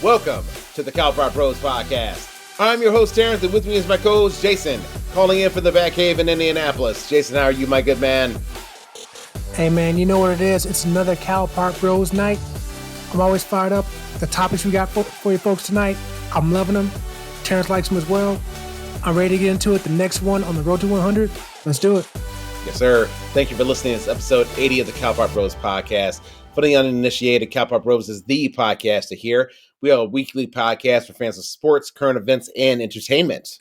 Welcome to the Cowpart Bros Podcast. I'm your host, Terrence, and with me is my co-host, Jason, calling in from the Batcave in Indianapolis. Jason, how are you, my good man? Hey, man, you know what it is? It's another Cowpart Bros night. I'm always fired up. The topics we got for you folks tonight, I'm loving them. Terrence likes them as well. I'm ready to get into it. The next one on the road to 100. Let's do it. Yes, sir. Thank you for listening. It's episode 80 of the Cowpart Bros Podcast. For the uninitiated, Cowpart Bros is the podcast to hear. We are a weekly podcast for fans of sports, current events, and entertainment.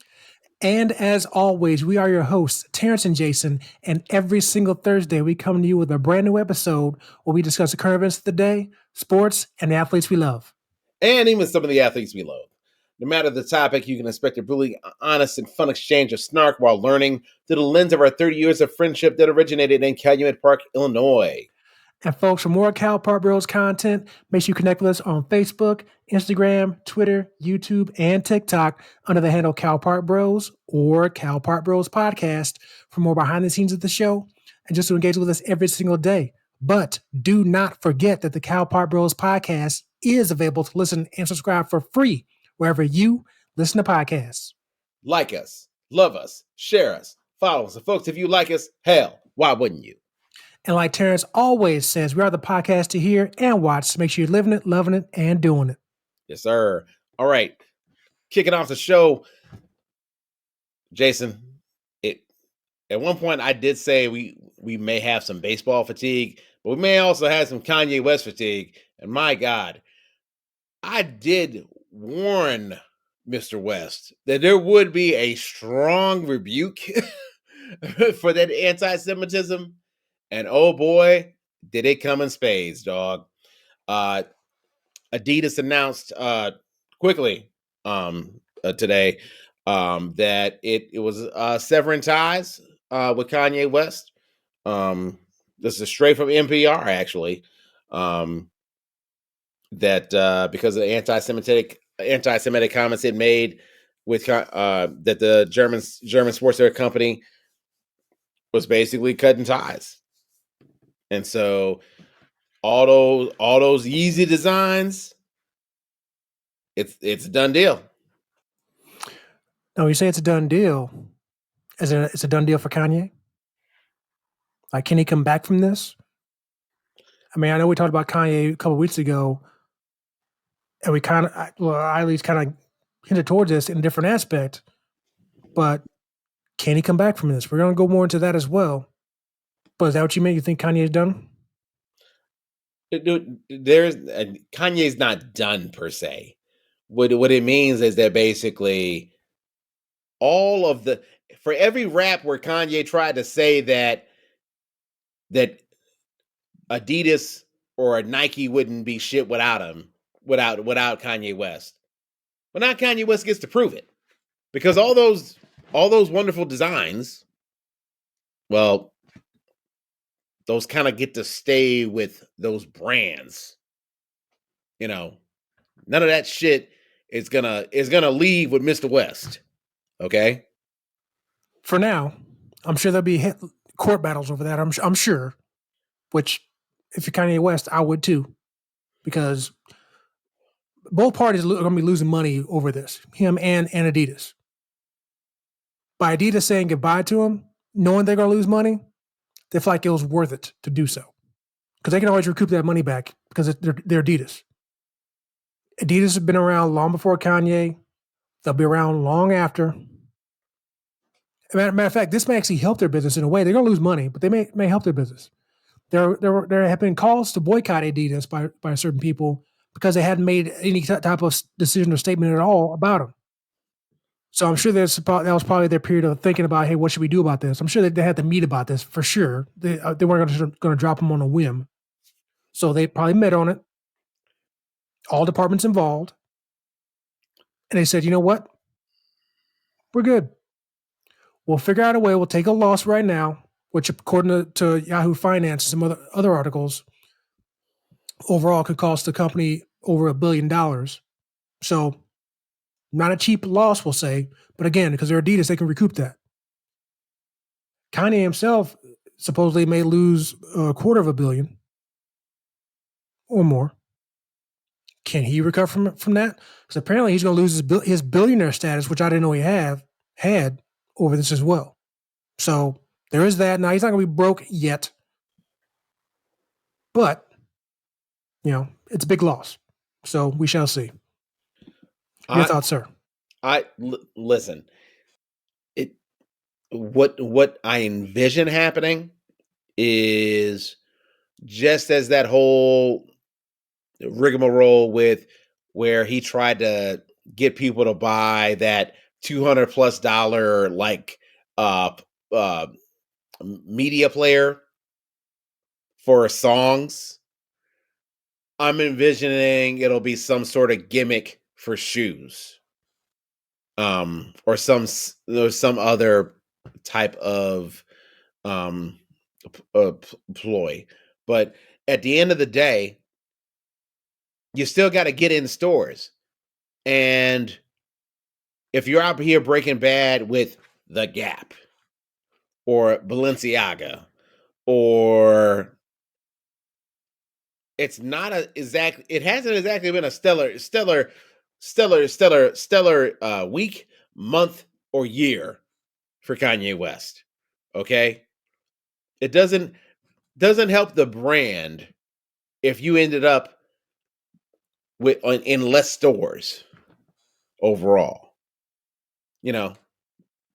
And as always, we are your hosts, Terrence and Jason, and every single Thursday we come to you with a brand new episode where we discuss the current events of the day, sports, and the athletes we love. And even some of the athletes we love. No matter the topic, you can expect a brutally honest and fun exchange of snark while learning through the lens of our 30 years of friendship that originated in Calumet Park, Illinois. And folks, for more Cowpart Bros content, make sure you connect with us on Facebook, Instagram, Twitter, YouTube, and TikTok under the handle Cowpart Bros or Cowpart Bros Podcast for more behind the scenes of the show and just to engage with us every single day. But do not forget that the Cowpart Bros Podcast is available to listen and subscribe for free wherever you listen to podcasts. Like us, love us, share us, follow us. And folks, if you like us, hell, why wouldn't you? And like Terrence always says, we are the podcast to hear and watch. So make sure you're living it, loving it, and doing it. Yes, sir. All right. Kicking off the show, Jason, at one point I did say we may have some baseball fatigue, but we may also have some Kanye West fatigue. And my God, I did warn Mr. West that there would be a strong rebuke for that anti-Semitism. And oh boy, did it come in spades, dog. Adidas announced quickly today that it was severing ties with Kanye West. This is straight from NPR, actually. That because of the anti-Semitic comments it made with that the German sportswear company was basically cutting ties. And so all those Yeezy designs, it's a done deal. Now, you say it's a done deal. It's a done deal for Kanye? Like, can he come back from this? I mean, I know we talked about Kanye a couple of weeks ago, and we I at least kind of hinted towards this in a different aspect, but can he come back from this? We're going to go more into that as well. But is that what you mean? You think Kanye's done? Kanye's not done per se. What it means is that basically for every rap where Kanye tried to say that Adidas or a Nike wouldn't be shit without him, without Kanye West. Well, now Kanye West gets to prove it. Because all those wonderful designs, well, those kind of get to stay with those brands. You know, none of that shit is gonna leave with Mr. West. Okay? For now, I'm sure there'll be court battles over that. I'm sure. Which, if you're Kanye West, I would too, because both parties are going to be losing money over this. Him and Adidas. By Adidas saying goodbye to him, knowing they're going to lose money, they feel like it was worth it to do so. Because they can always recoup that money back because they're Adidas. Adidas has been around long before Kanye. They'll be around long after. Matter of fact, this may actually help their business in a way. They're going to lose money, but they may help their business. There have been calls to boycott Adidas by certain people because they hadn't made any type of decision or statement at all about them. So I'm sure that was probably their period of thinking about, hey, what should we do about this? I'm sure that they had to meet about this for sure. They weren't going to drop them on a whim. So they probably met on it. All departments involved. And they said, you know what? We're good. We'll figure out a way. We'll take a loss right now, which according to Yahoo Finance, some other articles, overall could cost the company over $1 billion. So not a cheap loss, we'll say, but again, because they're Adidas, they can recoup that. Kanye himself supposedly may lose $250 million or more. Can he recover from that? Because apparently he's going to lose his billionaire status, which I didn't know he had over this as well. So there is that. Now he's not going to be broke yet, but it's a big loss. So we shall see. Your thoughts, sir? Listen. What I envision happening is just as that whole rigmarole with where he tried to get people to buy that $200+ like media player for songs. I'm envisioning it'll be some sort of gimmick for shoes, or some other type of ploy. But at the end of the day, you still got to get in stores. And if you're out here breaking bad with The Gap or Balenciaga, or it hasn't exactly been a stellar week, month, or year for Kanye West. Okay? It doesn't help the brand if you ended up in less stores overall. They're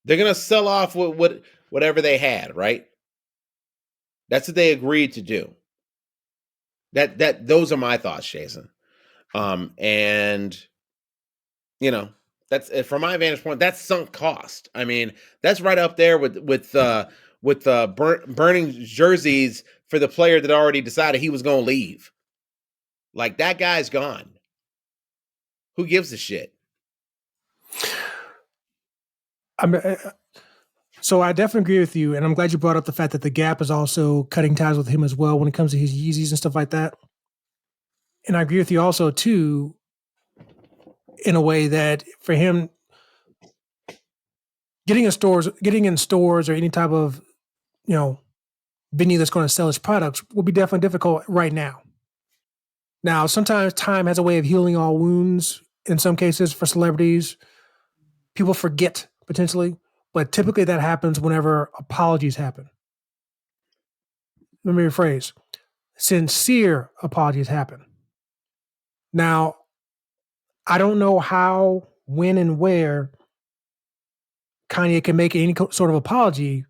gonna sell off whatever they had, right? That's what they agreed to do. Those are my thoughts, Jason. And that's from my vantage point. That's sunk cost. I mean, that's right up there with burning jerseys for the player that already decided he was going to leave. Like, that guy's gone. Who gives a shit? So I definitely agree with you, and I'm glad you brought up the fact that the Gap is also cutting ties with him as well when it comes to his Yeezys and stuff like that. And I agree with you also too, in a way that for him, getting in stores or any type of venue that's going to sell his products will be definitely difficult right now. Now, sometimes time has a way of healing all wounds. In some cases, for celebrities, people forget potentially, but typically that happens whenever apologies happen. Let me rephrase: sincere apologies happen. Now, I don't know how, when, and where Kanye can make any sort of apology,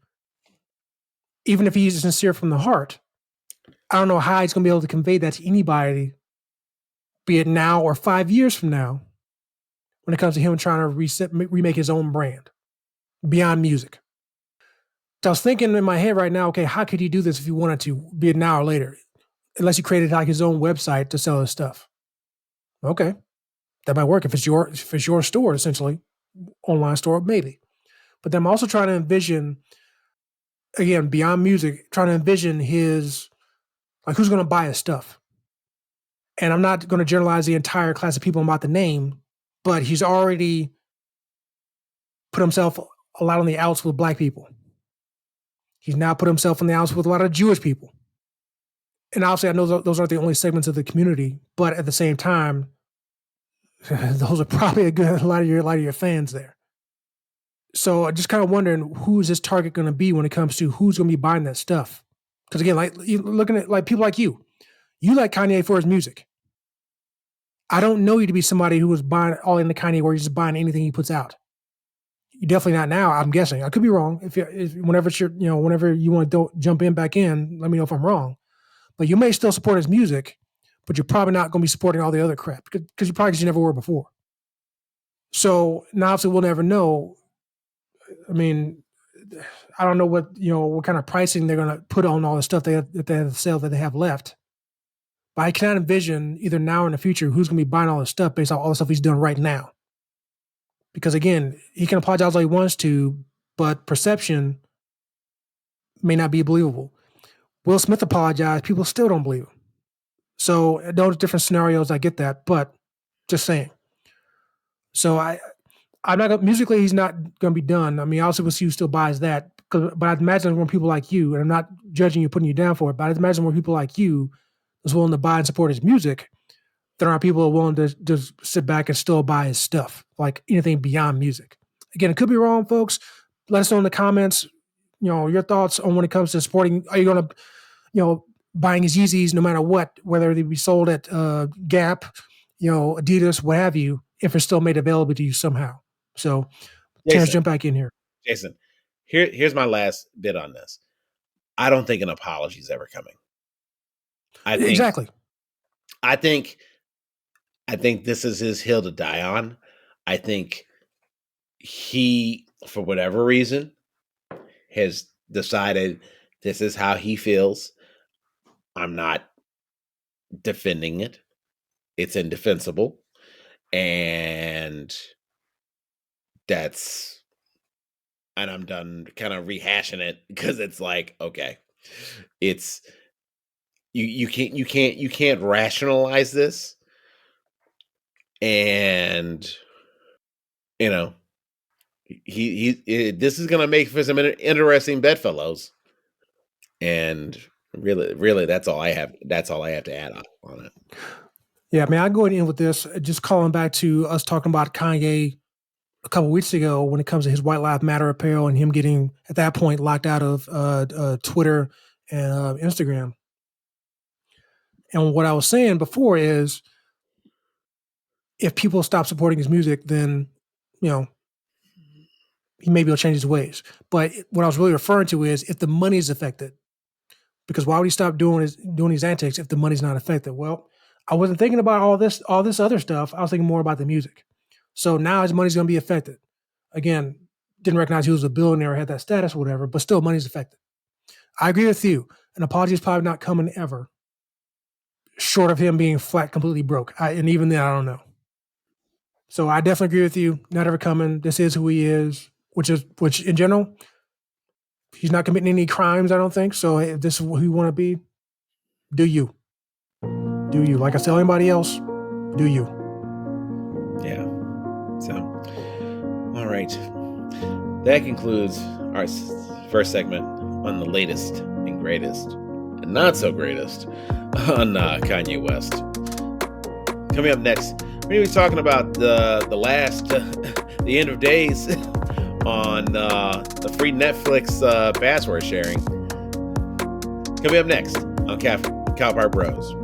even if he's sincere from the heart. I don't know how he's going to be able to convey that to anybody, be it now or 5 years from now, when it comes to him trying to remake his own brand beyond music. So I was thinking in my head right now, okay, how could he do this if he wanted to, be it now or later? Unless he created like his own website to sell his stuff. Okay, that might work if it's your store, essentially, online store, maybe. But then I'm also trying to envision, again, beyond music, trying to envision his, like, who's going to buy his stuff. And I'm not going to generalize the entire class of people I'm about to name, but he's already put himself a lot on the outs with Black people. He's now put himself on the outs with a lot of Jewish people. And obviously, I know those aren't the only segments of the community, but at the same time, those are probably a lot of your fans there. So I'm just kind of wondering, who is this target going to be when it comes to who's going to be buying that stuff? Because again, like, you're looking at like people like you like Kanye for his music. I don't know you to be somebody who was buying all into Kanye where he's just buying anything he puts out. You're definitely not now. I'm guessing. I could be wrong. Whenever you want to jump back in, let me know if I'm wrong. But you may still support his music, but you're probably not going to be supporting all the other crap because you never were before. So now, obviously, we'll never know. I mean, I don't know what kind of pricing they're going to put on all the stuff that they have to sell that they have left. But I cannot envision either now or in the future who's going to be buying all this stuff based on all the stuff he's doing right now. Because again, he can apologize all he wants to, but perception may not be believable. Will Smith apologized, people still don't believe him. So those different scenarios, I get that, but just saying. So I'm not musically, he's not going to be done. I mean, obviously we'll see who still buys that, but I'd imagine when people like you, and I'm not judging you, putting you down for it, but I'd imagine when people like you is willing to buy and support his music, there are people willing to just sit back and still buy his stuff, like anything beyond music. Again, it could be wrong, folks. Let us know in the comments, your thoughts on when it comes to sporting. Are you going to, buying his Yeezys no matter what, whether they be sold at Gap, Adidas, what have you, if it's still made available to you somehow. So, Terrence, jump back in here. Jason, here's my last bit on this. I don't think an apology is ever coming. Exactly. I think this is his hill to die on. I think he, for whatever reason, has decided this is how he feels. I'm not defending it. It's indefensible. And I'm done kind of rehashing it, because it's like, okay, it's you can't rationalize this. And this is gonna make for some interesting bedfellows. And really, that's all I have to add on it. Yeah, man, I'll go ahead and end with this. Just calling back to us talking about Kanye a couple weeks ago when it comes to his White Lives Matter apparel and him getting, at that point, locked out of Twitter and Instagram. And what I was saying before is, if people stop supporting his music, then, he maybe will change his ways. But what I was really referring to is, if the money is affected, because why would he stop doing these antics if the money's not affected? Well, I wasn't thinking about all this other stuff. I was thinking more about the music. So now his money's going to be affected. Again, didn't recognize he was a billionaire or had that status or whatever, but still money's affected. I agree with you. An apology is probably not coming ever, short of him being flat, completely broke. And even then, I don't know. So I definitely agree with you. Not ever coming. This is who he is, which in general, he's not committing any crimes, I don't think. So if this is who you want to be, do you. Do you. Like I tell anybody else, do you. Yeah. So, all right. That concludes our first segment on the latest and greatest, and not so greatest, on Kanye West. Coming up next, we're going to be talking about the end of days on the free Netflix password sharing. Coming up next on Cow Bros.